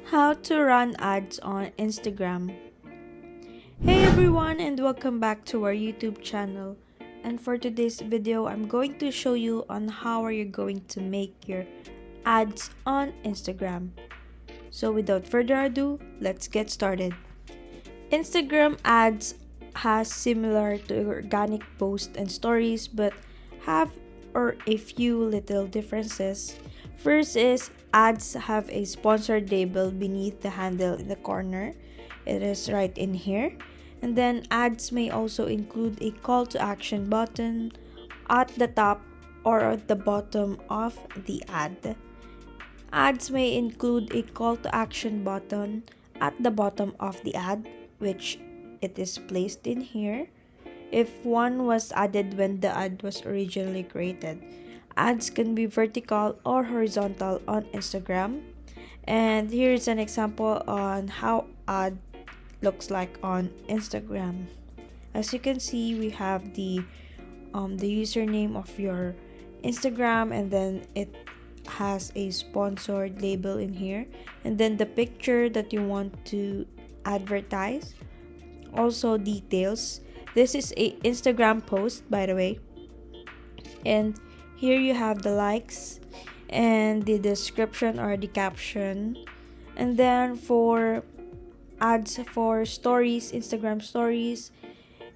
How to run ads on Instagram. Hey everyone, and welcome back to our YouTube channel. And for today's video, I'm going to show you on how are you going to make your ads on Instagram. So without further ado, let's get started. Instagram ads has similar to organic posts and stories but have or a few little differences. First is ads have a sponsored label beneath the handle in the corner. It is right in here. And then ads may also include a call to action button at the top or at the bottom of the ad. Ads may include a call to action button at the bottom of the ad, which it is placed in here. If one was added when the ad was originally created. Ads can be vertical or horizontal on Instagram. And here's an example on how ad looks like on Instagram. As you can see, we have the username of your Instagram, and then it has a sponsored label in here, and then the picture that you want to advertise, also details. This is a Instagram post, by the way, and here you have the likes and the description or the caption. And then for ads for stories, Instagram stories,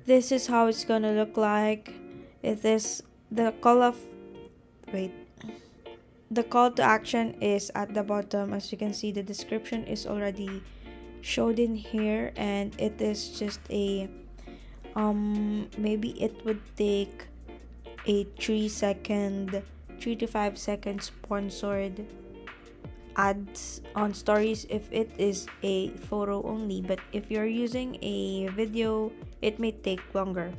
this is how it's gonna look like. It is the call of wait the call to action is at the bottom. As you can see, the description is already showed in here, and it is just a maybe it would take a 3 to 5 second sponsored ads on stories if it is a photo only, but if you're using a video it may take longer.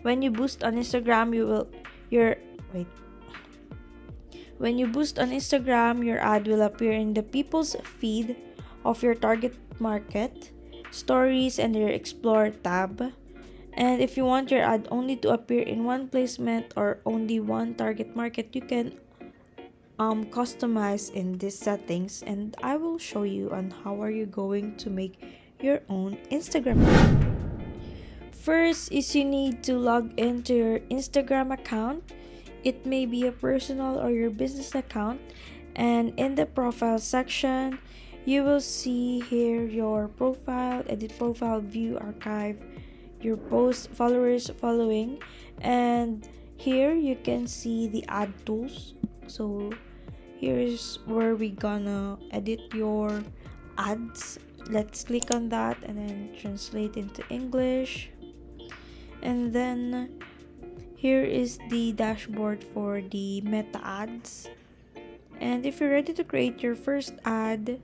When you boost on Instagram, your wait when you boost on Instagram, your ad will appear in the people's feed of your target market, stories, and your explore tab. And if you want your ad only to appear in one placement or only one target market, you can customize in these settings, and I will show you on how are you going to make your own Instagram ad. First is you need to log into your Instagram account. It may be a personal or your business account, and in the profile section you will see here your profile, edit profile, view, archive, your post, followers, following, and here you can see the ad tools. So here's where we gonna edit your ads. Let's click on that and then translate into English. And then here is the dashboard for the meta ads. And if you're ready to create your first ad,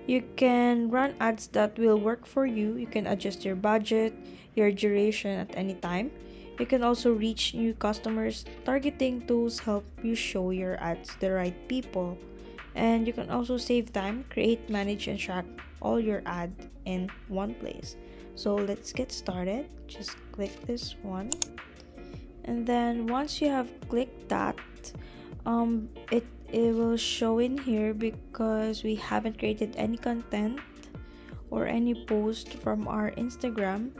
you can run ads that will work for you. You can adjust your budget, your duration at any time. You can also reach new customers. Targeting tools help you show your ads to the right people. And you can also save time, create, manage, and track all your ad in one place. So let's get started. Just click this one. And then once you have clicked that, it will show in here because we haven't created any content or any post from our Instagram.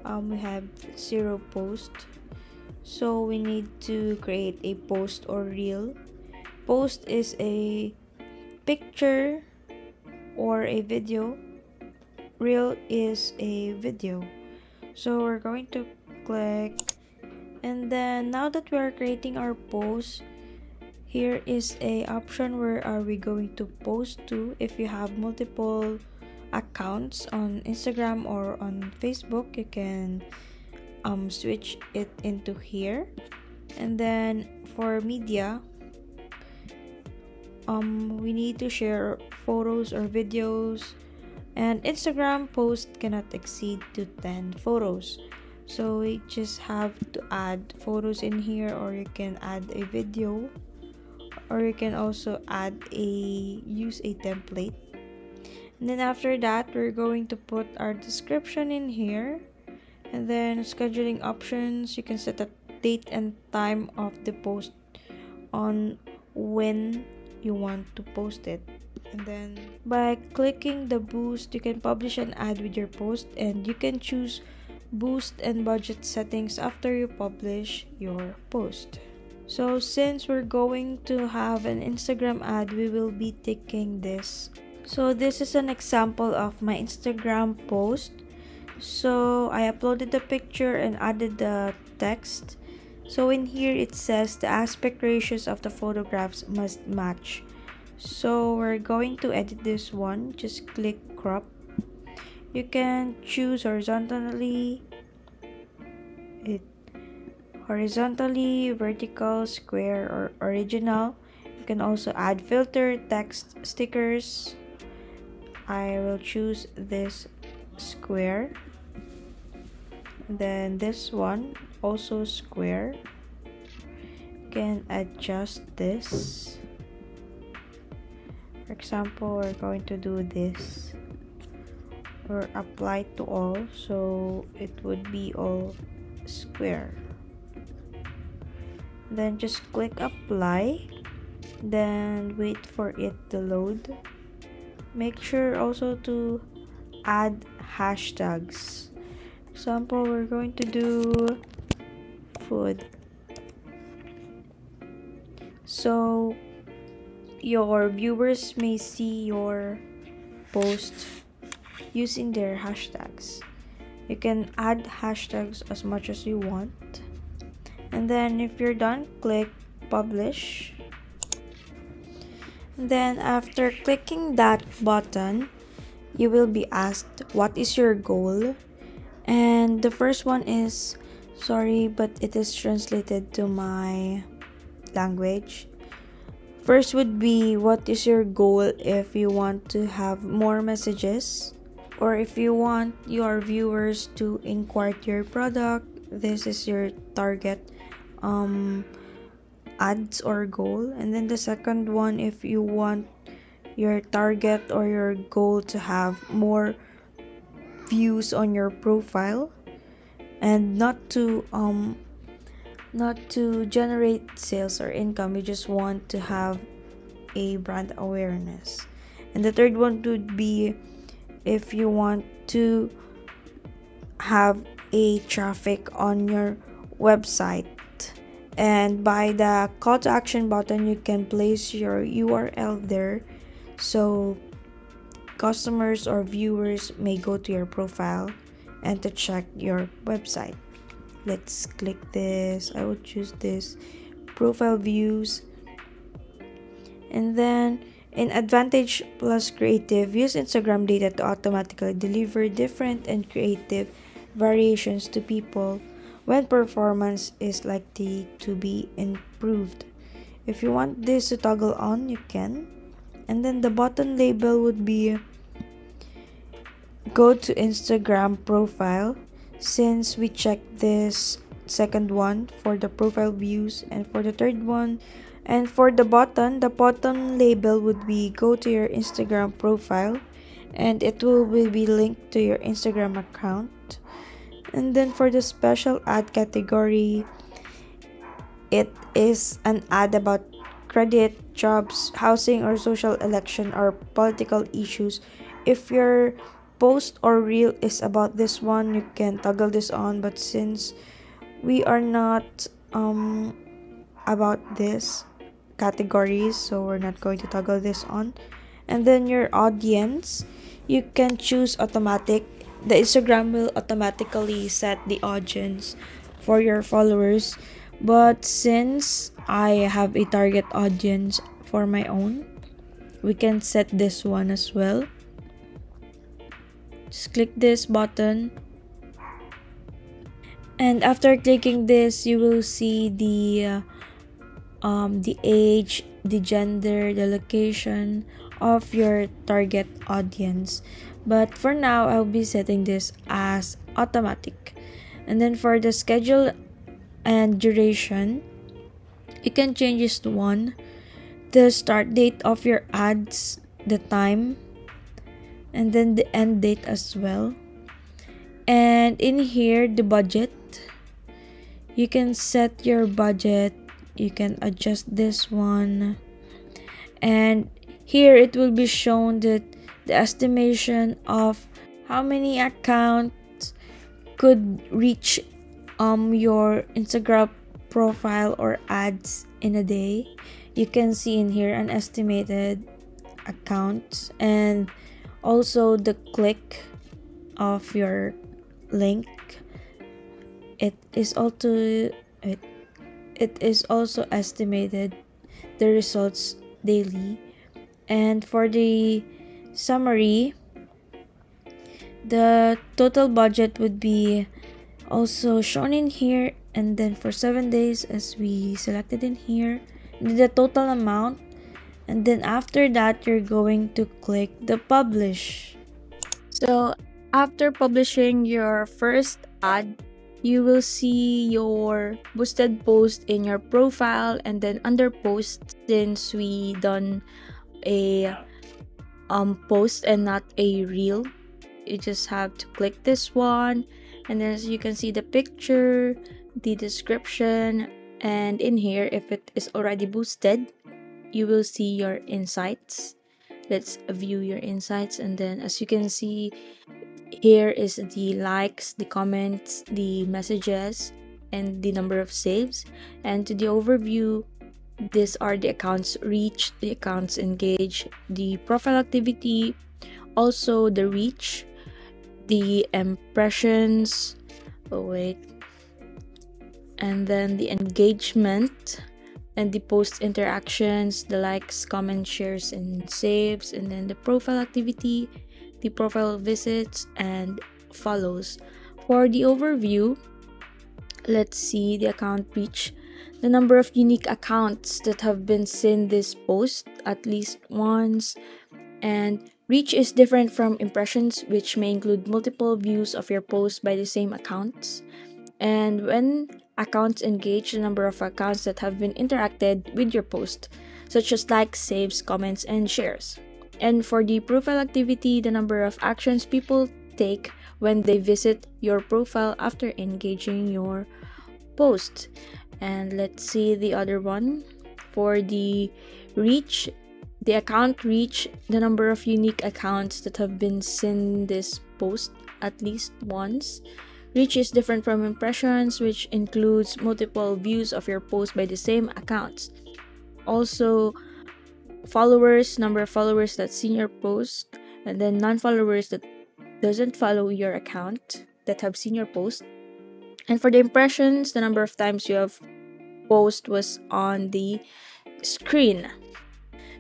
We have zero post, so we need to create a post or reel. Post is a picture or a video. Reel is a video. So we're going to click, and then now that we are creating our post, here is a option where are we going to post to. If you have multiple accounts on Instagram or on Facebook, you can switch it into here. And then for media, we need to share photos or videos, and Instagram post cannot exceed to 10 photos. So we just have to add photos in here, or you can add a video, or you can also use a template. And then after that, we're going to put our description in here, and then scheduling options. You can set a date and time of the post on when you want to post it. And then by clicking the boost, you can publish an ad with your post, and you can choose boost and budget settings after you publish your post. So since we're going to have an Instagram ad, we will be taking this. So this is an example of my Instagram post. So I uploaded the picture and added the text. So in here it says the aspect ratios of the photographs must match. So we're going to edit this one. Just click crop. You can choose horizontally, vertical, square, or original. You can also add filter, text, stickers. I will choose this square. Then this one also square. You can adjust this. For example, we're going to do this or apply to all, so it would be all square. Then just click apply, then wait for it to load. Make sure also to add hashtags. Example, we're going to do food, so your viewers may see your post using their hashtags. You can add hashtags as much as you want. And then if you're done, click publish. And then after clicking that button, you will be asked what is your goal. And the first one is, sorry, but it is translated to my language. First would be, what is your goal if you want to have more messages, or if you want your viewers to inquire your product. This is your target ads or goal. And then the second one, if you want your target or your goal to have more views on your profile and not to generate sales or income, you just want to have a brand awareness. And the third one would be if you want to have a traffic on your website, and by the call to action button you can place your URL there, so customers or viewers may go to your profile and to check your website. Let's click this. I would choose this profile views. And then in Advantage Plus Creative, use Instagram data to automatically deliver different and creative variations to people when performance is likely to be improved. If you want this to toggle on, you can. And then the button label would be go to Instagram profile, since we checked this second one for the profile views. And for the third one, and for the button label would be go to your Instagram profile, and it will be linked to your Instagram account. And then for the special ad category, it is an ad about credit, jobs, housing, or social election or political issues. If your post or reel is about this one, you can toggle this on, but since we are not about this categories, so we're not going to toggle this on. And then your audience, you can choose automatic. The Instagram will automatically set the audience for your followers, but since I have a target audience for my own, we can set this one as well. Just click this button, and after clicking this, you will see the age, the gender, the location of your target audience. But for now, I'll be setting this as automatic. And then for the schedule and duration, you can change this to 1. The start date of your ads, the time, and then the end date as well. And in here, the budget, you can set your budget. You can adjust this one, and Here it will be shown that the estimation of how many accounts could reach your Instagram profile or ads in a day. You can see in here an estimated accounts and also the click of your link. It is also it is also estimated the results daily. And for the summary, the total budget would be also shown in here, and then for 7 days as we selected in here, the total amount, and then after that you're going to click the publish. So after publishing your first ad, you will see your boosted post in your profile, and then under post, since we done a post and not a reel, you just have to click this one, and then as you can see the picture, the description, and in here if it is already boosted, you will see your insights. Let's view your insights, and then as you can see, here is the likes, the comments, the messages, and the number of saves. And to the overview, these are the accounts reached, the accounts engaged, the profile activity, also the reach, the impressions, and then the engagement, and the post interactions, the likes, comments, shares, and saves, and then the profile activity, the profile visits, and follows. For the overview, let's see the account reach, the number of unique accounts that have been seen this post at least once, and reach is different from impressions, which may include multiple views of your post by the same accounts. And when accounts engage, the number of accounts that have been interacted with your post, such as likes, saves, comments, and shares. And for the profile activity, the number of actions people take when they visit your profile after engaging your post. And let's see the other one. For the reach, the account reach, the number of unique accounts that have been seen this post at least once. Reach is different from impressions, which includes multiple views of your post by the same accounts. Also, followers, number of followers that seen your post, and then non-followers that doesn't follow your account that have seen your post. And for the impressions, the number of times you have post was on the screen.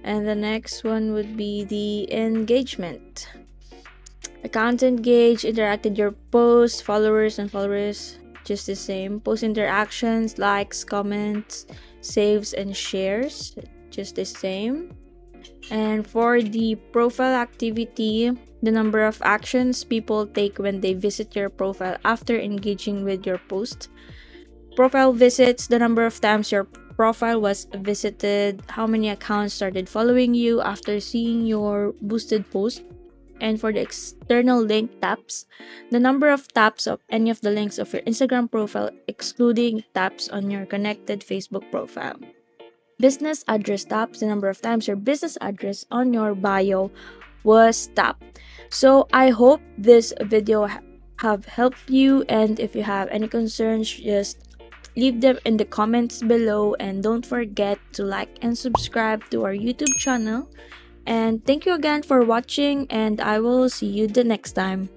And the next one would be the engagement. Account engage, interacted your post, followers and followers just the same. Post interactions, likes, comments, saves, and shares just the same. And for the profile activity, the number of actions people take when they visit your profile after engaging with your post. Profile visits, the number of times your profile was visited, how many accounts started following you after seeing your boosted post. And for the external link taps, the number of taps of any of the links of your Instagram profile, excluding taps on your connected Facebook profile. Business address taps, the number of times your business address on your bio was tapped. So I hope this video have helped you, and if you have any concerns, just leave them in the comments below, and don't forget to like and subscribe to our YouTube channel. And thank you again for watching, and I will see you the next time.